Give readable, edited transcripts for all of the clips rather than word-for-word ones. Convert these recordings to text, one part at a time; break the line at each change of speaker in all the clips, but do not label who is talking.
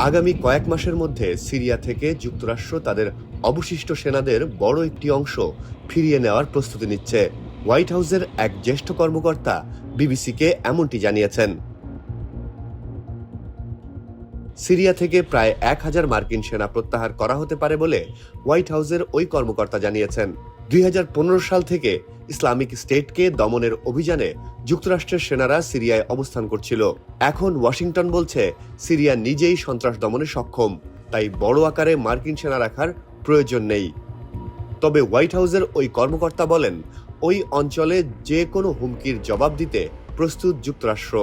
আগামী কয়েক মাসের মধ্যে সিরিয়া থেকে যুক্তরাষ্ট্র তাদের অবশিষ্ট সেনাদের বড় একটি অংশ ফিরিয়ে নেওয়ার প্রস্তুতি নিচ্ছে। হোয়াইট হাউসের এক জ্যেষ্ঠ কর্মকর্তা বিবিসিকে এমনটি জানিয়েছেন। সিরিয়া থেকে প্রায় 1000 মার্কিন সেনা প্রত্যাহার করা হতে পারে বলে হোয়াইট হাউসের ওই কর্মকর্তা জানিয়েছেন। 2015 সাল থেকে ইসলামিক স্টেটকে দমনের অভিযানে যুক্তরাষ্ট্রের সেনারা সিরিয়ায় অবস্থান করছিল। এখন ওয়াশিংটন বলছে সিরিয়া নিজেই সন্ত্রাস দমনে সক্ষম, তাই বড় আকারে মার্কিন সেনা রাখার প্রয়োজন নেই। তবে হোয়াইট হাউসের ওই কর্মকর্তা বলেন, ওই অঞ্চলে যে কোনো হুমকির জবাব দিতে প্রস্তুত যুক্তরাষ্ট্র।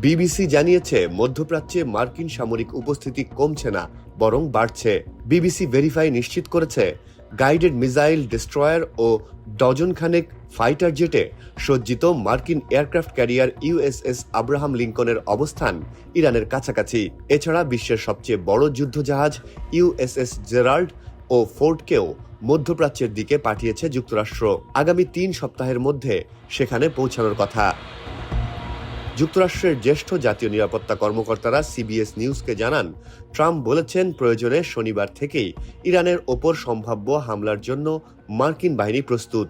বিবিসি জানিয়েছে, মধ্যপ্রাচ্যে মার্কিন সামরিক উপস্থিতি কমছে না, বরং বাড়ছে। বিবিসি ভেরিফাই নিশ্চিত করেছে, গাইডেড মিসাইল ডেস্ট্রয়ার ও ডজন খানেক ফাইটার জেটে সজ্জিত মার্কিন এয়ারক্রাফট ক্যারিয়ার ইউএসএস আব্রাহাম লিঙ্কনের অবস্থান ইরানের কাছাকাছি। এছাড়া বিশ্বের সবচেয়ে বড় যুদ্ধজাহাজ ইউএসএস জেরাল্ড ও ফোর্ডকেও মধ্যপ্রাচ্যের দিকে পাঠিয়েছে যুক্তরাষ্ট্র। আগামী 3 সপ্তাহের মধ্যে সেখানে পৌঁছানোর কথা। যুক্তরাষ্ট্রের জ্যেষ্ঠ জাতীয় নিরাপত্তা কর্মকর্তারা সিবিএস নিউজকে জানান, ট্রাম্প বলেছেন প্রয়োজনে শনিবার থেকেই ইরানের ওপর সম্ভাব্য হামলার জন্য মার্কিন বাহিনী প্রস্তুত।